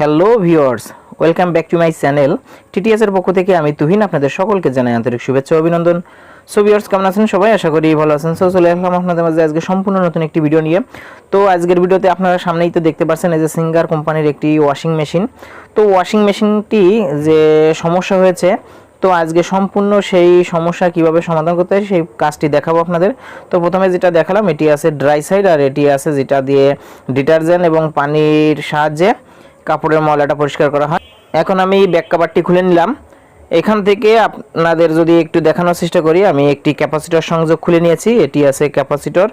Hello viewers, welcome back to my channel. T.T.S এর পক্ষ থেকে আমি তুহিন আপনাদের সকলকে জানাই আন্তরিক শুভেচ্ছা ও অভিনন্দন। সো ভিউয়ার্স, কেমন আছেন সবাই? আশা করি ভালো আছেন। সো চলে আসলাম আপনাদের মাঝে আজকে সম্পূর্ণ নতুন একটি ভিডিও নিয়ে। তো আজকের ভিডিওতে আপনারা সামনেই তো দেখতে পাচ্ছেন এই যে সিঙ্গার কোম্পানির একটি ওয়াশিং মেশিন। তো ওয়াশিং মেশিনটি যে সমস্যা হয়েছে, তো আজকে সম্পূর্ণ সেই সমস্যা কিভাবে সমাধান করতে হয় সেই কাজটি দেখাবো আপনাদের। তো প্রথমে যেটা দেখালাম এটি আছে ড্রাই সাইড, আর এটি আছে যেটা দিয়ে ডিটারজেন্ট এবং পানির সাহায্যে কাপড়ের ময়লাটা পরিষ্কার করা হয়। এখন আমি ব্যাক কভারটি খুলে নিলাম। এখান থেকে আপনাদের যদি একটু দেখানোর চেষ্টা করি, আমি একটি ক্যাপাসিটর সংযোগ খুলে নিয়েছি। এটি আছে ক্যাপাসিটর,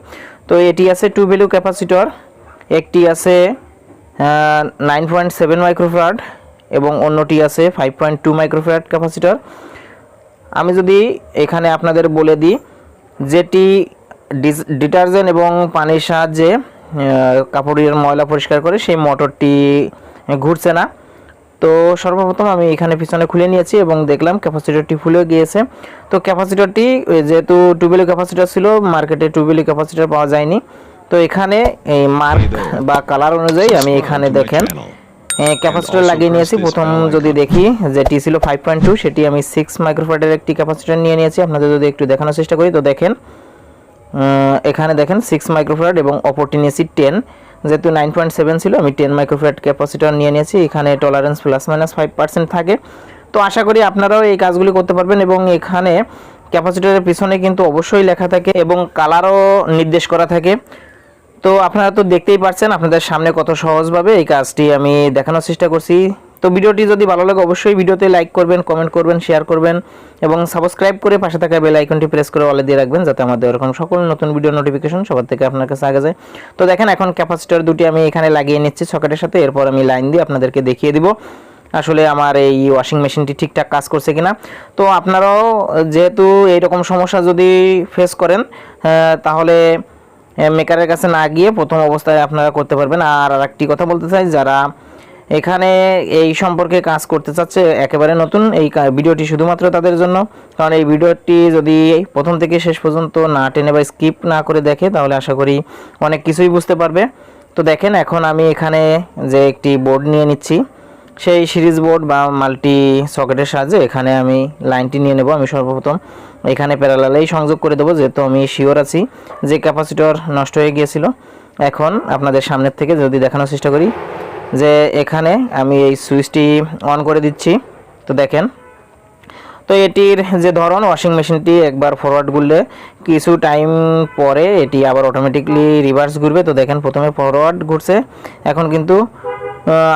তো এটি আছে 2 ভ্যালু ক্যাপাসিটর, একটি আছে 9.7 মাইক্রোফ্যারাড এবং অন্যটি আছে 5.2 মাইক্রোফ্যারাড ক্যাপাসিটর। আমি যদি এখানে আপনাদের বলে দিই, যেটি ডিটারজেন্ট এবং পানির সাহায্যে কাপড়ের ময়লা পরিষ্কার করে সেই মোটরটি ঘুরছে না। তো সর্বপ্রথম আমি এখানে পিছনে খুলে নিয়েছি এবং দেখলাম ক্যাপাসিটরটি ফুলে গিয়েছে। তো ক্যাপাসিটরটি যেহেতু 2 ভ্যালু ক্যাপাসিটর ছিল, মার্কেটে 2 ভ্যালু ক্যাপাসিটর পাওয়া যায়নি। তো এখানে এই মার্ক বা কালার অনুযায়ী আমি এখানে দেখেন ক্যাপাসিটর লাগিয়ে নিয়েছি। প্রথম যদি দেখি যেটি ছিল 5.2, সেটি আমি 6 মাইক্রোফ্যারাডের একটি ক্যাপাসিটর নিয়ে নিয়েছি। আপনাদের যদি একটু দেখানোর চেষ্টা করি, তো দেখেন এখানে দেখেন 6 মাইক্রোফ্যারাড এবং অপরটি নিয়েছি 10। যেহেতু 9.7 ছিল, আমি 10 মাইক্রোফ্যারাড ক্যাপাসিটর নিয়ে নিয়েছি। এখানে টলারেন্স ±5% থাকে। তো আশা করি আপনারাও এই কাজগুলি করতে পারবেন। এবং এখানে ক্যাপাসিটরের পিছনে কিন্তু অবশ্যই লেখা থাকে এবং কালারও নির্দেশ করা থাকে। তো আপনারা তো দেখতেই পাচ্ছেন আপনাদের সামনে কত সহজভাবে এই কাজটি আমি দেখানোর চেষ্টা করছি। তো ভিডিওটি যদি ভালো লাগে অবশ্যই ভিডিওতে লাইক করবেন, কমেন্ট করবেন, শেয়ার করবেন এবং সাবস্ক্রাইব করে পাশে থাকা বেল আইকনটি প্রেস করে অলে দিয়ে রাখবেন, যাতে আমাদের এরকম সকল নতুন ভিডিও নোটিফিকেশন সবার থেকে আপনার কাছে আগে যায়। তো দেখেন এখন ক্যাপাসিটর দুটি আমি এখানে লাগিয়ে নিচ্ছি সকেটের সাথে। এরপর আমি লাইন দিয়ে আপনাদেরকে দেখিয়ে দিব আসলে আমার এই ওয়াশিং মেশিনটি ঠিকঠাক কাজ করছে কিনা। তো আপনারাও যেহেতু এইরকম সমস্যা যদি ফেস করেন, তাহলে মেকারের কাছে না গিয়ে প্রথম অবস্থায় আপনারা করতে পারবেন। আর আরেকটি কথা বলতে চাই, যারা এখানে এই সম্পর্কে কাজ করতে চাচ্ছে একেবারে নতুন, এই ভিডিওটি শুধুমাত্র তাদের জন্য। কারণ এই ভিডিওটি যদি প্রথম থেকে শেষ পর্যন্ত না টেনে বা স্কিপ না করে দেখে, তাহলে আশা করি অনেক কিছুই বুঝতে পারবে। তো দেখেন এখন আমি এখানে যে একটি বোর্ড নিয়ে নিচ্ছি, সেই সিরিজ বোর্ড বা মাল্টি সকেটের সাহায্যে এখানে আমি লাইনটি নিয়ে নেব। আমি সর্বপ্রথম এখানে প্যারালালেই সংযোগ করে দেবো, যেহেতু আমি শিওর আছি যে ক্যাপাসিটর নষ্ট হয়ে গিয়েছিল। এখন আপনাদের সামনের থেকে যদি দেখানোর চেষ্টা করি যে এখানে আমি এই সুইচটি অন করে দিচ্ছি। তো দেখেন, তো এটির যে ধরন, ওয়াশিং মেশিনটি একবার ফরওয়ার্ড ঘুরলে কিছু টাইম পরে এটি আবার অটোমেটিকলি রিভার্স ঘুরবে। তো দেখেন প্রথমে ফরওয়ার্ড ঘুরছে, এখন কিন্তু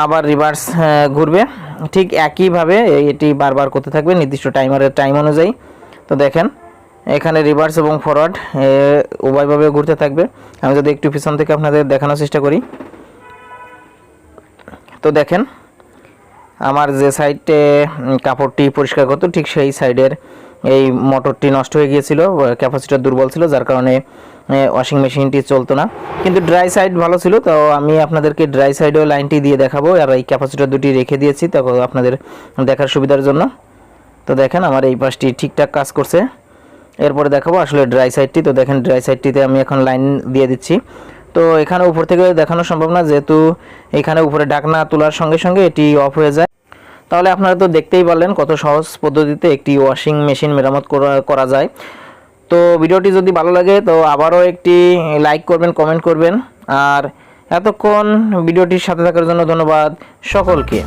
আবার রিভার্স ঘুরবে। ঠিক একইভাবে এটি বারবার করতে থাকবে নির্দিষ্ট টাইম অনুযায়ী। তো দেখেন এখানে রিভার্স এবং ফরওয়ার্ড উভয়ভাবে ঘুরতে থাকবে। আমি যদি একটু পিছন থেকে আপনাদের দেখানোর চেষ্টা করি, তো দেখেন আমার যে সাইডে কাপড়টি পরিষ্কার করতো ঠিক সেই সাইডের এই মোটরটি নষ্ট হয়ে গিয়েছিল, ক্যাপাসিটর দুর্বল ছিল, যার কারণে ওয়াশিং মেশিনটি চলতো না। কিন্তু ড্রাই সাইড ভালো ছিল, তো আমি আপনাদেরকে ড্রাই সাইডেও লাইনটি দিয়ে দেখাবো। আর এই ক্যাপাসিটর দুটি রেখে দিয়েছি তো আপনাদের দেখার সুবিধার জন্য। তো দেখেন আমার এই পাশটি ঠিকঠাক কাজ করছে। এরপরে দেখাবো আসলে ড্রাই সাইডটি। তো দেখেন ড্রাই সাইডটিতে আমি এখন লাইন দিয়ে দিচ্ছি। তো এখানে উপর থেকে দেখানো সম্ভব না, যেহেতু এখানে উপরে ঢাকনা তোলার সঙ্গে সঙ্গে এটি অফ হয়ে যায়। তাহলে আপনারা তো দেখতেই পারলেন কত সহজ পদ্ধতিতে একটি ওয়াশিং মেশিন মেরামত করা যায়। তো ভিডিওটি যদি ভালো লাগে তো আবারও একটি লাইক করবেন, কমেন্ট করবেন। আর এতক্ষণ ভিডিওটির সাথে থাকার জন্য ধন্যবাদ সকলকে।